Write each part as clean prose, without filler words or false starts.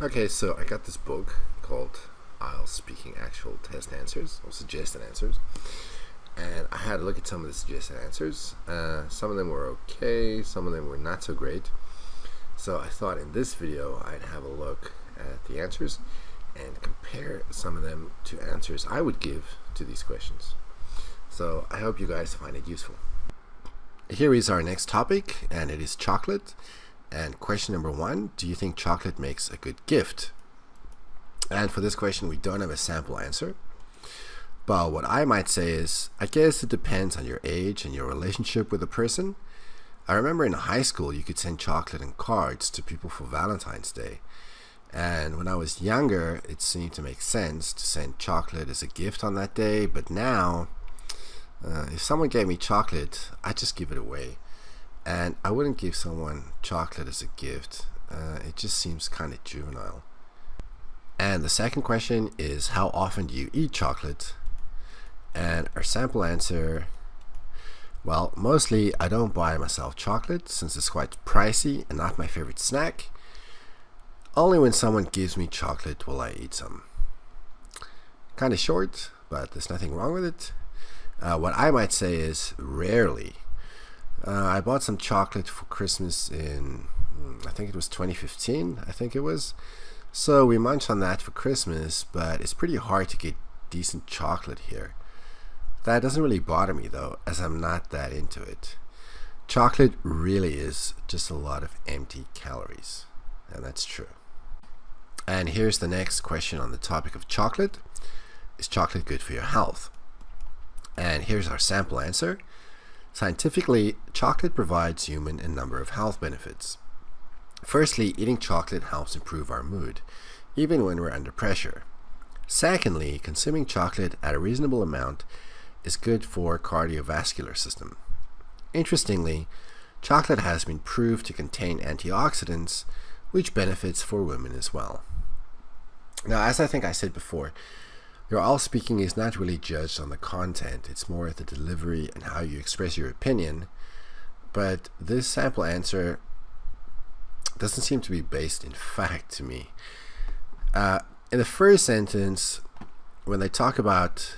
Okay, so I got this book called IELTS Speaking Actual Test Answers, or Suggested Answers, and I had a look at some of the suggested answers. Some of them were okay, some of them were not so great. So I thought in this video I'd have a look at the answers and compare some of them to answers I would give to these questions. So I hope you guys find it useful. Here is our next topic, and it is chocolate. And question number 1, do you think chocolate makes a good gift? And for this question, we don't have a sample answer. But what I might say is, I guess it depends on your age and your relationship with the person. I remember in high school, you could send chocolate and cards to people for Valentine's Day. And when I was younger, it seemed to make sense to send chocolate as a gift on that day. But now, if someone gave me chocolate, I'd just give it away. And I wouldn't give someone chocolate as a gift. It just seems kind of juvenile. And the second question is, how often do you eat chocolate? And our sample answer, well, mostly I don't buy myself chocolate since it's quite pricey and not my favorite snack. Only when someone gives me chocolate will I eat some. Kind of short, but there's nothing wrong with it. What I might say is rarely. I bought some chocolate for Christmas in, I think it was 2015, I think it was. So we munched on that for Christmas, but it's pretty hard to get decent chocolate here. That doesn't really bother me though, as I'm not that into it. Chocolate really is just a lot of empty calories, and that's true. And here's the next question on the topic of chocolate. Is chocolate good for your health? And here's our sample answer. Scientifically, chocolate provides human a number of health benefits. Firstly, eating chocolate helps improve our mood, even when we're under pressure. Secondly, consuming chocolate at a reasonable amount is good for cardiovascular system. Interestingly, chocolate has been proved to contain antioxidants, which benefits for women as well. Now, as I think I said before, your IELTS speaking is not really judged on the content, it's more the delivery and how you express your opinion. But this sample answer doesn't seem to be based in fact to me. In the first sentence, when they talk about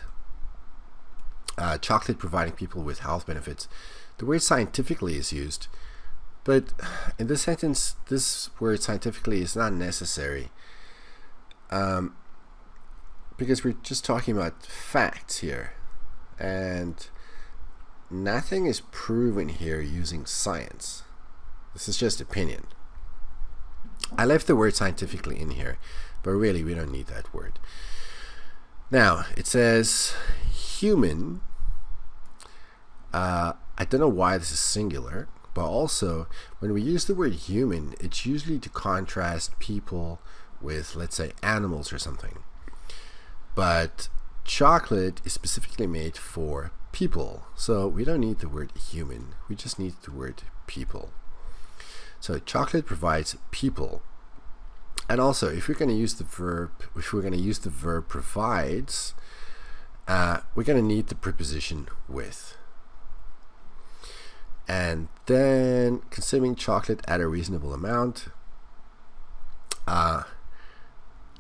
chocolate providing people with health benefits, the word scientifically is used. But in this sentence, this word scientifically is not necessary. Because we're just talking about facts here, and nothing is proven here using science. This is just opinion. I left the word scientifically in here, but really we don't need that word. Now it says human. I don't know why this is singular, but also when we use the word human, it's usually to contrast people with, let's say, animals or something. But chocolate is specifically made for people, so we don't need the word human, we just need the word people. So chocolate provides people. And also, if we're going to use the verb provides, we're going to need the preposition with. And then consuming chocolate at a reasonable amount.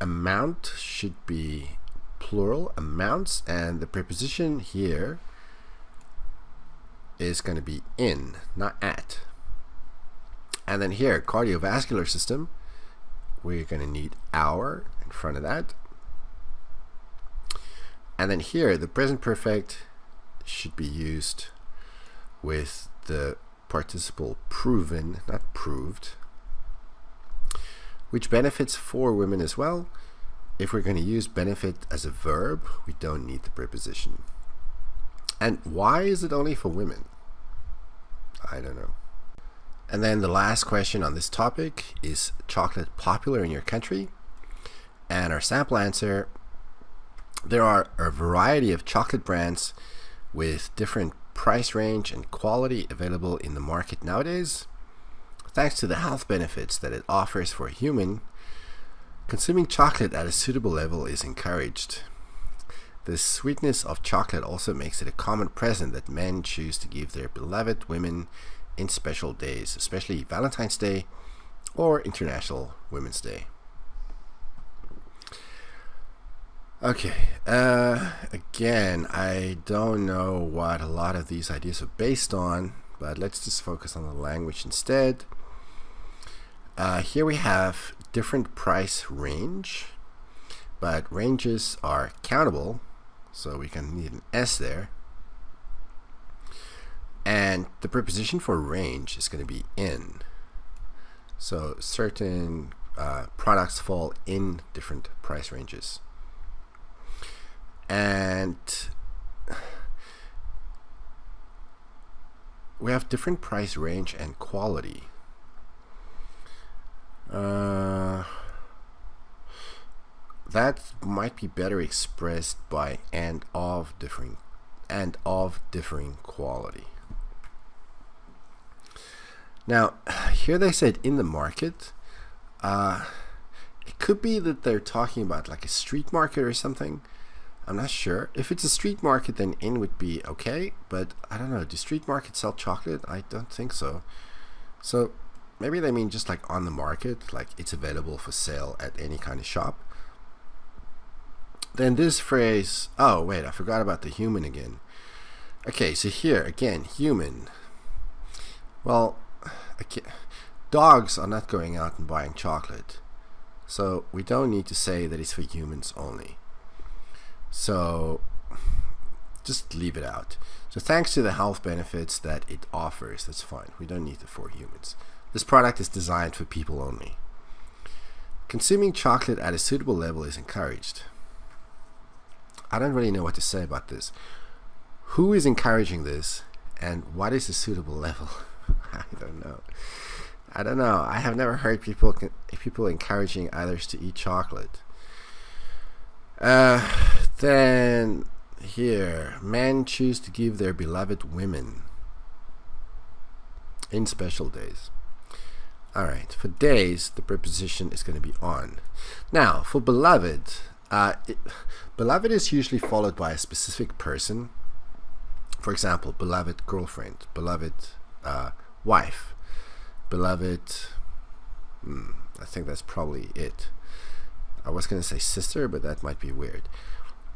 Amount should be plural, amounts, and the preposition here is going to be in, not at. And then here, cardiovascular system, we're going to need our in front of that. And then here, the present perfect should be used with the participle proven, not proved, which benefits for women as well. If we're going to use benefit as a verb, we don't need the preposition. And why is it only for women? I don't know. And then the last question on this topic is chocolate popular in your country? And our sample answer, there are a variety of chocolate brands with different price range and quality available in the market nowadays. Thanks to the health benefits that it offers for a human, consuming chocolate at a suitable level is encouraged. The sweetness of chocolate also makes it a common present that men choose to give their beloved women in special days, especially Valentine's Day or International Women's Day. Okay, again, I don't know what a lot of these ideas are based on, but let's just focus on the language instead. Here we have different price range, but ranges are countable, so we can need an S there. And the preposition for range is going to be in. So certain products fall in different price ranges. And we have different price range and quality. That might be better expressed by and of differing quality. Now, here they said in the market. It could be that they're talking about like a street market or something. I'm not sure. If it's a street market, then in would be okay, but I don't know. Do street markets sell chocolate? I don't think so. So maybe they mean just like on the market, like it's available for sale at any kind of shop. Then this phrase, oh wait, I forgot about the human again. Okay, so here again, human. Well, dogs are not going out and buying chocolate, so we don't need to say that it's for humans only. So just leave it out. So thanks to the health benefits that it offers, that's fine. We don't need the for humans. This product is designed for people only. Consuming chocolate at a suitable level is encouraged. I don't really know what to say about this. Who is encouraging this, and what is a suitable level? I don't know. I have never heard people encouraging others to eat chocolate. Then here, men choose to give their beloved women in special days. Alright, for days, the preposition is going to be on. Now, for beloved, beloved is usually followed by a specific person. For example, beloved girlfriend, beloved wife, beloved, I think that's probably it. I was going to say sister, but that might be weird.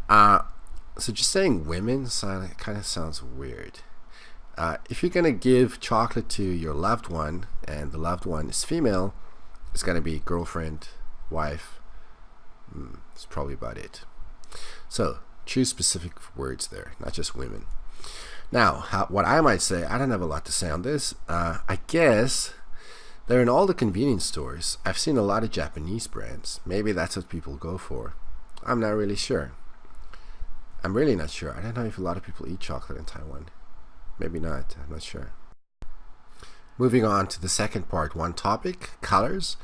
So just saying women kind of sounds weird. If you're going to give chocolate to your loved one, and the loved one is female, it's going to be girlfriend, wife. That's probably about it. So choose specific words there, not just women. Now, what I might say, I don't have a lot to say on this. I guess they're in all the convenience stores. I've seen a lot of Japanese brands. Maybe that's what people go for. I'm not really sure. I'm really not sure. I don't know if a lot of people eat chocolate in Taiwan. Maybe not. I'm not sure. Moving on to the second part one topic, colors.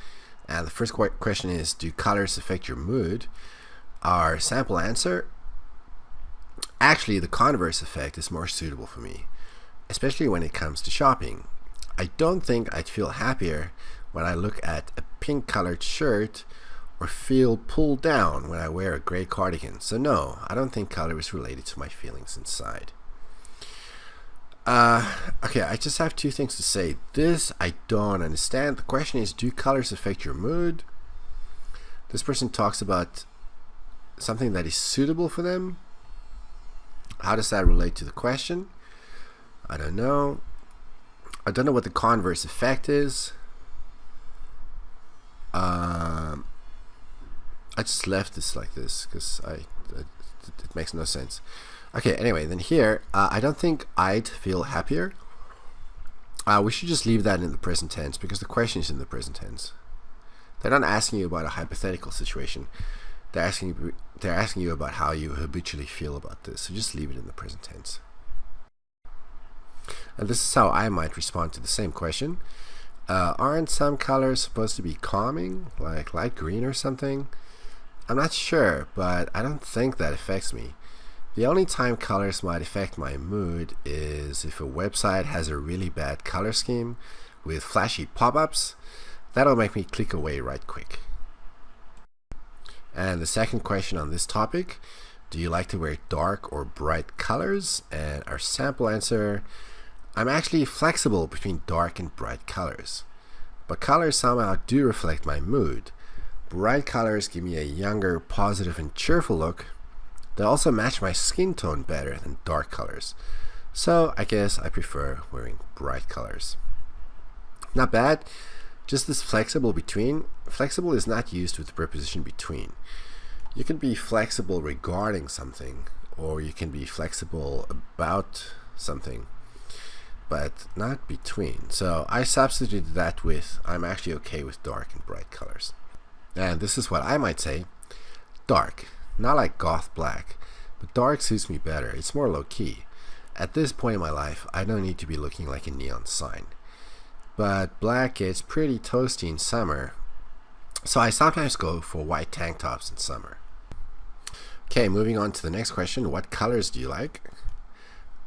And the first question is, do colors affect your mood? Our sample answer, actually the converse effect is more suitable for me, especially when it comes to shopping. I don't think I'd feel happier when I look at a pink colored shirt or feel pulled down when I wear a gray cardigan. So no, I don't think color is related to my feelings inside. Okay, I just have two things to say. This I don't understand. The question is, do colors affect your mood? This person talks about something that is suitable for them. How does that relate to the question? I don't know. I don't know what the converse effect is. I just left this like this because it makes no sense. Okay, anyway, then here, I don't think I'd feel happier. We should just leave that in the present tense because the question is in the present tense. They're not asking you about a hypothetical situation. They're asking you about how you habitually feel about this. So just leave it in the present tense. And this is how I might respond to the same question. Aren't some colors supposed to be calming, like light green or something? I'm not sure, but I don't think that affects me. The only time colors might affect my mood is if a website has a really bad color scheme with flashy pop-ups. That'll make me click away right quick. And the second question on this topic, do you like to wear dark or bright colors? And our sample answer, I'm actually flexible between dark and bright colors. But colors somehow do reflect my mood. bright colors give me a younger, positive, and cheerful look. They also match my skin tone better than dark colors. So I guess I prefer wearing bright colors. Not bad. Just this flexible between. Flexible is not used with the preposition between. You can be flexible regarding something, or you can be flexible about something, but not between. So I substituted that with I'm actually okay with dark and bright colors. And this is what I might say. Dark. Not like goth black, but dark suits me better. It's more low-key. At this point in my life, I don't need to be looking like a neon sign. But black gets pretty toasty in summer, so I sometimes go for white tank tops in summer. Okay, moving on to the next question. What colors do you like?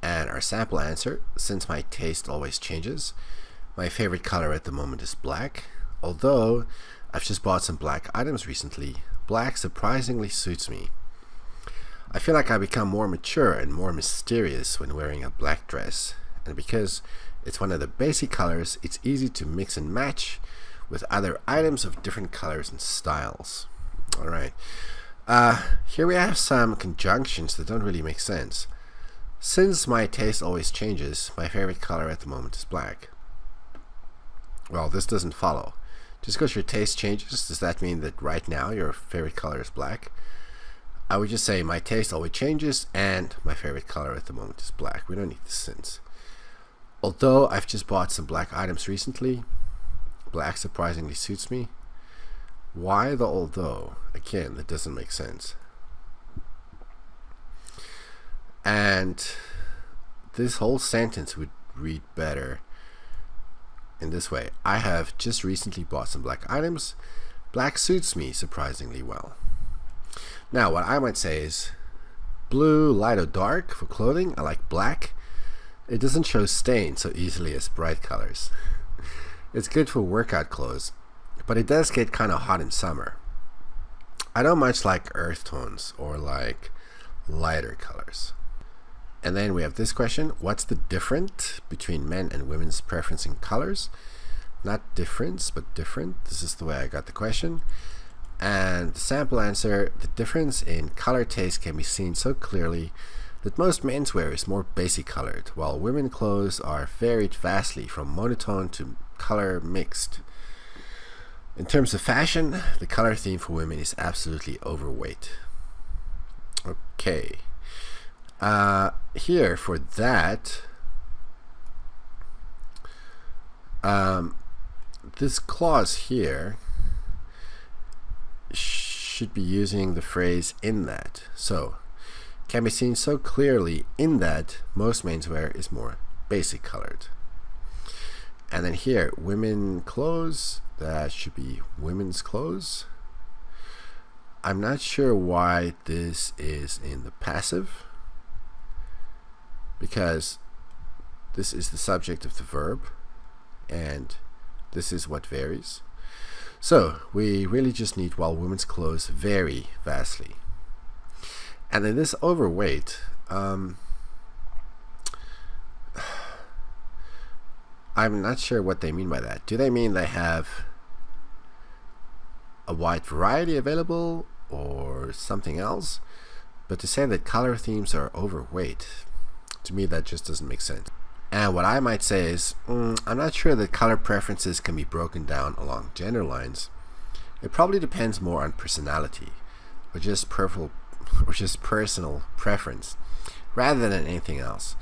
And our sample answer, since my taste always changes, my favorite color at the moment is black. Although I've just bought some black items recently, black surprisingly suits me. I feel like I become more mature and more mysterious when wearing a black dress, and because it's one of the basic colors, it's easy to mix and match with other items of different colors and styles. Alright, here we have some conjunctions that don't really make sense. Since my taste always changes, my favorite color at the moment is black. Well, this doesn't follow. Just because your taste changes, does that mean that right now your favorite color is black? I would just say my taste always changes and my favorite color at the moment is black. We don't need the since. Although I've just bought some black items recently, black surprisingly suits me. Why the although? Again, that doesn't make sense. And this whole sentence would read better in this way. I have just recently bought some black items. Black suits me surprisingly well. Now, what I might say is blue, light or dark for clothing. I like black. It doesn't show stain so easily as bright colors. It's good for workout clothes, but it does get kind of hot in summer. I don't much like earth tones or like lighter colors. And then we have this question. What's the difference between men and women's preference in colors? Not difference, but different. This is the way I got the question. And the sample answer, the difference in color taste can be seen so clearly that most menswear is more basic colored, while women's clothes are varied vastly from monotone to color mixed. In terms of fashion, the color theme for women is absolutely overweight. Okay. Here for that, this clause here should be using the phrase in that. So, can be seen so clearly in that most menswear is more basic colored. And then here, women clothes, that should be women's clothes. I'm not sure why this is in the passive, because this is the subject of the verb and this is what varies. So we really just need while women's clothes vary vastly. And then this overweight, I'm not sure what they mean by that. Do they mean they have a wide variety available or something else? But to say that color themes are overweight, to me that just doesn't make sense. And what I might say is, I'm not sure that color preferences can be broken down along gender lines. It probably depends more on personality, or just personal preference, rather than anything else.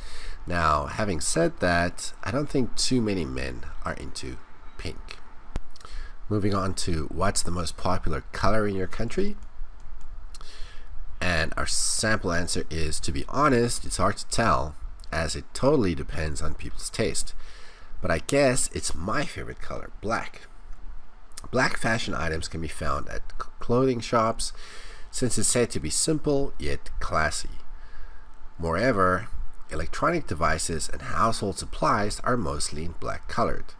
Now, having said that, I don't think too many men are into pink. Moving on to what's the most popular color in your country? And our sample answer is, to be honest, it's hard to tell, as it totally depends on people's taste. But I guess it's my favorite color, black. Black fashion items can be found at clothing shops, since it's said to be simple yet classy. Moreover, electronic devices and household supplies are mostly in black colored,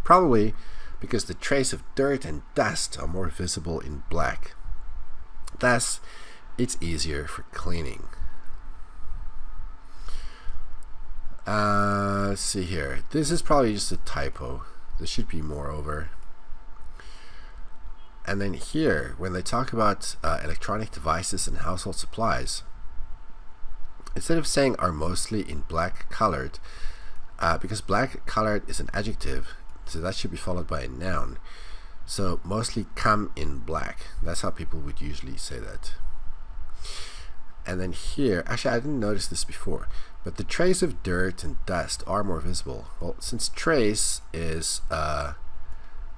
probably because the trace of dirt and dust are more visible in black. Thus, it's easier for cleaning. Let's see here. This is probably just a typo. This should be moreover. And then here, when they talk about electronic devices and household supplies, instead of saying are mostly in black colored, because black colored is an adjective, so that should be followed by a noun. So mostly come in black. That's how people would usually say that. And then here, actually I didn't notice this before, but the trace of dirt and dust are more visible. Well, since trace is a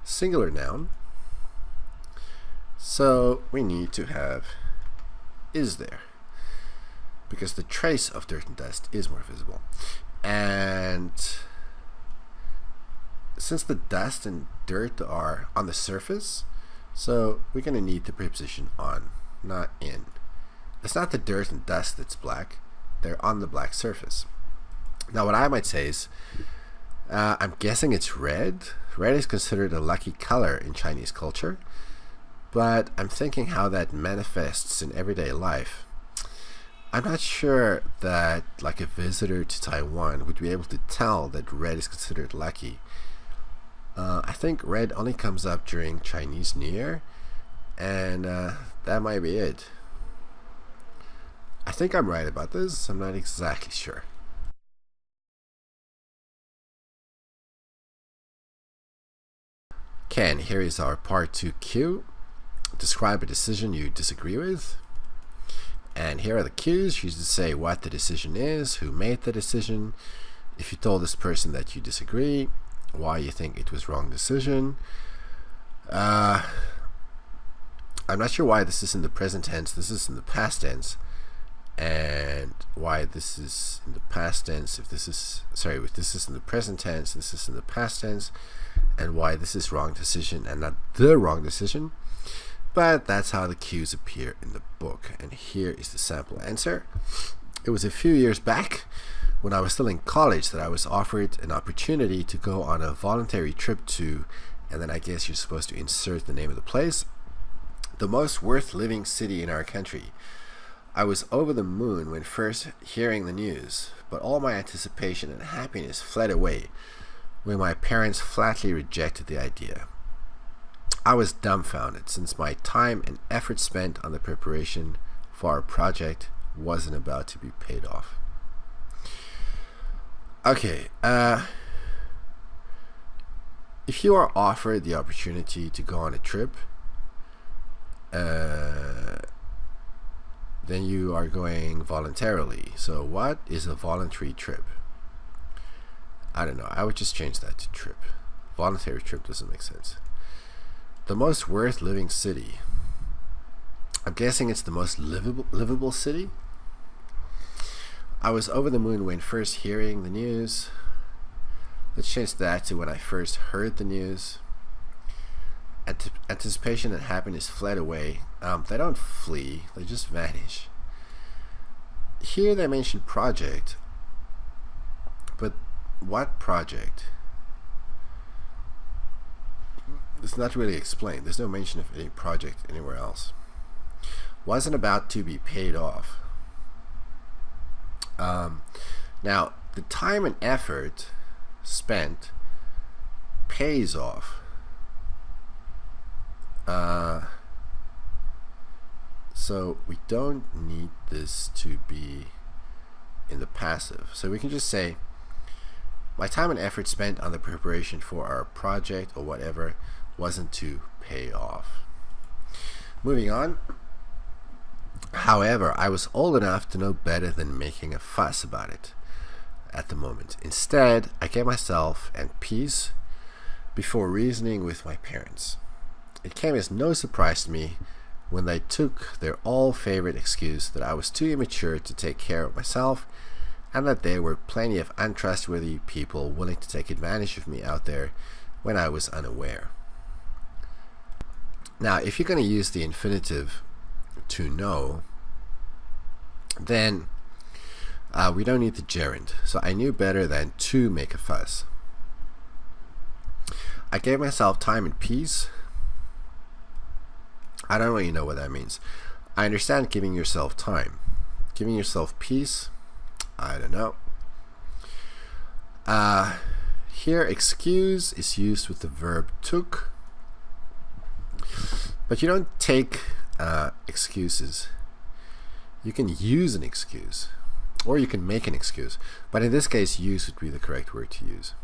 singular noun, so we need to have is there, because the trace of dirt and dust is more visible. And since the dust and dirt are on the surface, so we're going to need the preposition on, not in. It's not the dirt and dust that's black, they're on the black surface. Now what I might say is, I'm guessing it's red. Red is considered a lucky color in Chinese culture, but I'm thinking how that manifests in everyday life. I'm not sure that like a visitor to Taiwan would be able to tell that red is considered lucky. I think red only comes up during Chinese New Year, and that might be it. I think I'm right about this. I'm not exactly sure. Okay, and here is our part 2Q. Describe a decision you disagree with. And here are the cues. You just say what the decision is, who made the decision, if you told this person that you disagree, why you think it was wrong decision. I'm not sure why this is in the present tense. This is in the past tense. And why this is in the past tense, if this is in the present tense, this is in the past tense, and why this is wrong decision and not the wrong decision. But that's how the cues appear in the book. And here is the sample answer. It was a few years back when I was still in college that I was offered an opportunity to go on a voluntary trip to, and then I guess you're supposed to insert the name of the place, the most worth living city in our country. I was over the moon when first hearing the news, but all my anticipation and happiness fled away when my parents flatly rejected the idea. I was dumbfounded since my time and effort spent on the preparation for our project wasn't about to be paid off. Okay, if you are offered the opportunity to go on a trip, then you are going voluntarily. So what is a voluntary trip? I don't know. I would just change that to trip. Voluntary trip doesn't make sense. The most worth living city. I'm guessing it's the most livable city. I was over the moon when first hearing the news. Let's change that to when I first heard the news. Anticipation and happiness fled away. They don't flee, they just vanish. Here they mention project, but what project? It's not really explained. There's no mention of any project anywhere else. Wasn't about to be paid off. Now, the time and effort spent pays off. So we don't need this to be in the passive. So we can just say, my time and effort spent on the preparation for our project or whatever wasn't to pay off. Moving on. However, I was old enough to know better than making a fuss about it at the moment. Instead, I gave myself and peace before reasoning with my parents. It came as no surprise to me when they took their all-favorite excuse that I was too immature to take care of myself and that there were plenty of untrustworthy people willing to take advantage of me out there when I was unaware. Now, if you're going to use the infinitive to know, then we don't need the gerund. So I knew better than to make a fuss. I gave myself time and peace. I don't really know what that means. I understand giving yourself time. Giving yourself peace, I don't know. Here, excuse is used with the verb took. But you don't take excuses. You can use an excuse, or you can make an excuse. But in this case, use would be the correct word to use.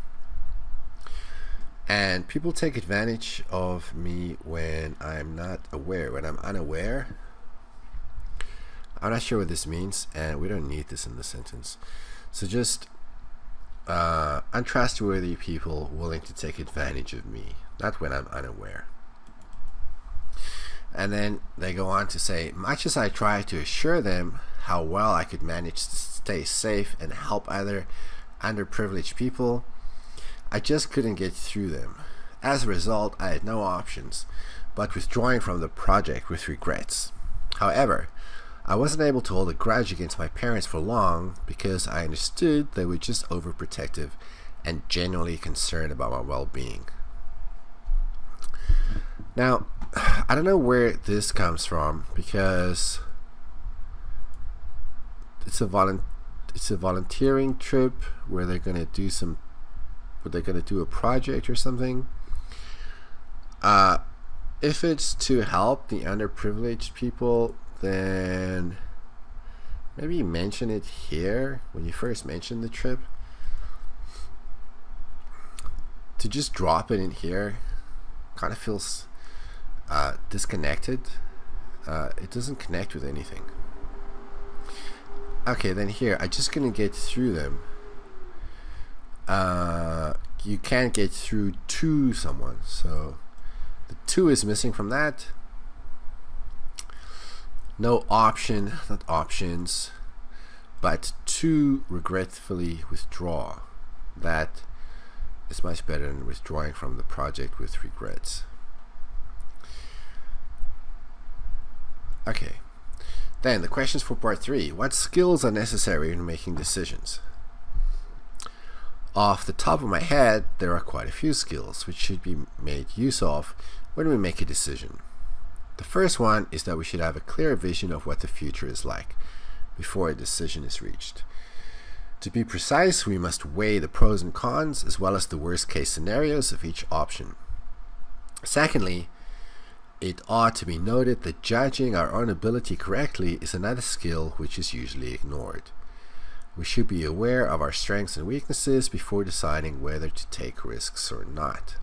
And people take advantage of me when I'm not aware, when I'm unaware. I'm not sure what this means, and we don't need this in the sentence. So just untrustworthy people willing to take advantage of me, not when I'm unaware. And then they go on to say, much as I try to assure them how well I could manage to stay safe and help other underprivileged people, I just couldn't get through them. As a result, I had no options but withdrawing from the project with regrets. However, I wasn't able to hold a grudge against my parents for long because I understood they were just overprotective and genuinely concerned about my well-being. Now, I don't know where this comes from because it's a volunteering trip where they're gonna do a project or something. If it's to help the underprivileged people, then maybe mention it here when you first mention the trip. To just drop it in here kind of feels disconnected. It doesn't connect with anything. Okay, then here, I'm just gonna get through them. You can't get through to someone, so the to is missing from that. No option, not options, but to regretfully withdraw. That is much better than withdrawing from the project with regrets. Okay, then the questions for part 3. What skills are necessary in making decisions? Off the top of my head, there are quite a few skills which should be made use of when we make a decision. The first one is that we should have a clear vision of what the future is like before a decision is reached. To be precise, we must weigh the pros and cons as well as the worst case scenarios of each option. Secondly, it ought to be noted that judging our own ability correctly is another skill which is usually ignored. We should be aware of our strengths and weaknesses before deciding whether to take risks or not.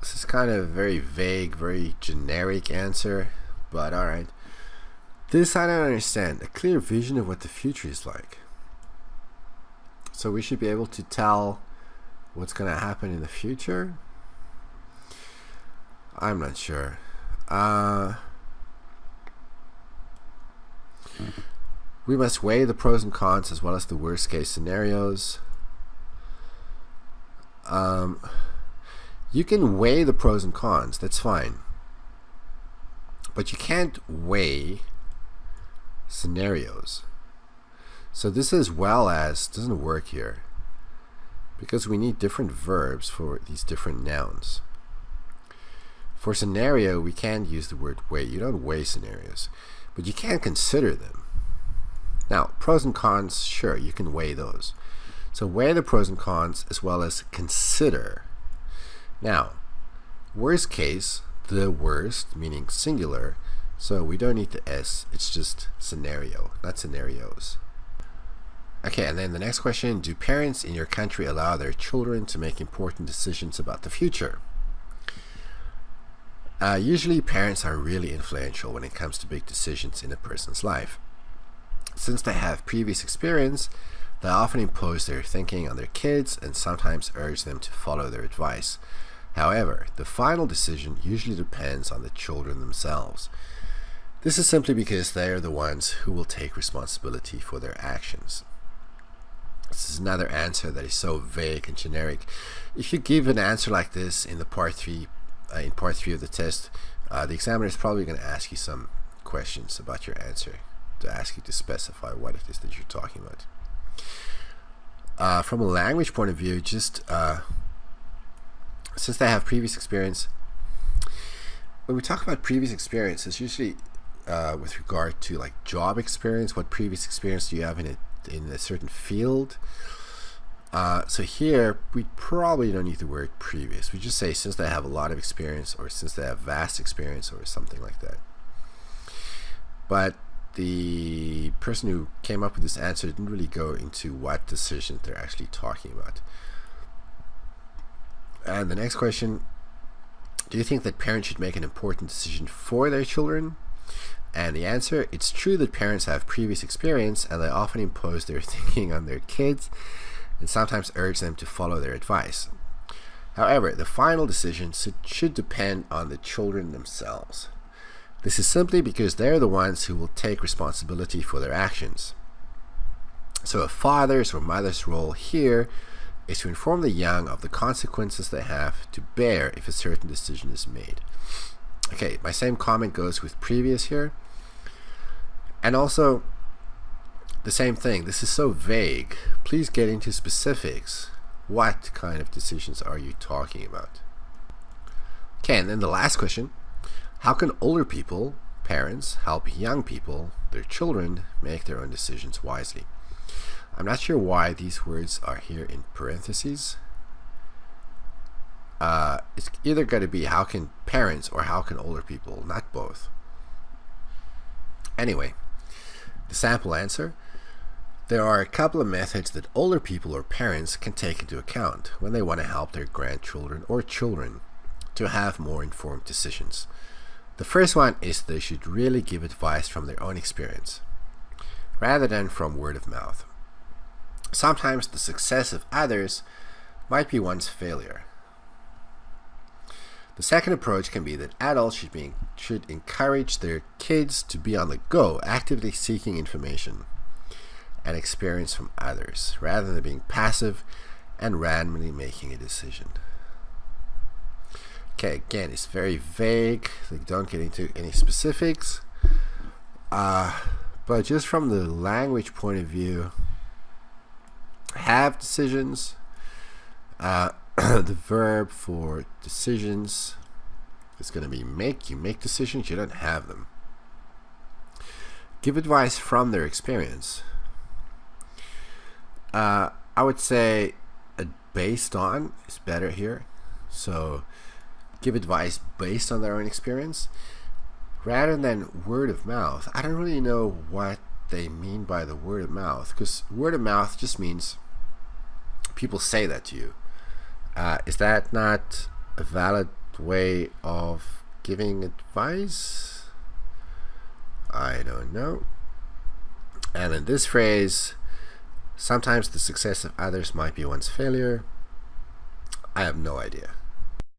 This is kind of a very vague, very generic answer, but alright. This I don't understand. A clear vision of what the future is like. So we should be able to tell what's going to happen in the future? I'm not sure. We must weigh the pros and cons as well as the worst case scenarios. You can weigh the pros and cons, that's fine. But you can't weigh scenarios. So this as well as doesn't work here because we need different verbs for these different nouns. For scenario, we can't use the word weigh. You don't weigh scenarios, but you can consider them. Now, pros and cons, sure, you can weigh those. So weigh the pros and cons as well as consider. Now, worst case, the worst, meaning singular, so we don't need the S, it's just scenario, not scenarios. Okay, and then the next question, do parents in your country allow their children to make important decisions about the future? Usually parents are really influential when it comes to big decisions in a person's life. Since they have previous experience, they often impose their thinking on their kids and sometimes urge them to follow their advice. However, the final decision usually depends on the children themselves. This is simply because they are the ones who will take responsibility for their actions. This is another answer that is so vague and generic. If you give an answer like this in part 3 of the test, the examiner is probably going to ask you some questions about your answer to ask you to specify what it is that you're talking about. From a language point of view, just since they have previous experience, when we talk about previous experience, it's usually with regard to like job experience. What previous experience do you have in a certain field? So here, we probably don't need the word previous. We just say since they have a lot of experience, or since they have vast experience, or something like that. But the person who came up with this answer didn't really go into what decision they're actually talking about. And the next question, do you think that parents should make an important decision for their children? And the answer, it's true that parents have previous experience and they often impose their thinking on their kids and sometimes urge them to follow their advice. However, the final decision should depend on the children themselves. This is simply because they're the ones who will take responsibility for their actions. So a father's or mother's role here is to inform the young of the consequences they have to bear if a certain decision is made. Okay, my same comment goes with previous here. And also, the same thing. This is so vague. Please get into specifics. What kind of decisions are you talking about? Okay, and then the last question. How can older people, parents, help young people, their children, make their own decisions wisely? I'm not sure why these words are here in parentheses. It's either going to be how can parents or how can older people, not both. Anyway, the sample answer. There are a couple of methods that older people or parents can take into account when they want to help their grandchildren or children to have more informed decisions. The first one is they should really give advice from their own experience, rather than from word of mouth. Sometimes the success of others might be one's failure. The second approach can be that adults should encourage their kids to be on the go, actively seeking information and experience from others, rather than being passive and randomly making a decision. Okay, again, it's very vague. They don't get into any specifics. But just from the language point of view, have decisions. The verb for decisions is going to be make. You make decisions, you don't have them. Give advice from their experience. I would say based on is better here. So give advice based on their own experience rather than word of mouth. I don't really know what they mean by the word of mouth, because word of mouth just means people say that to you. Is that not a valid way of giving advice? I don't know. And in this phrase, sometimes the success of others might be one's failure. I have no idea.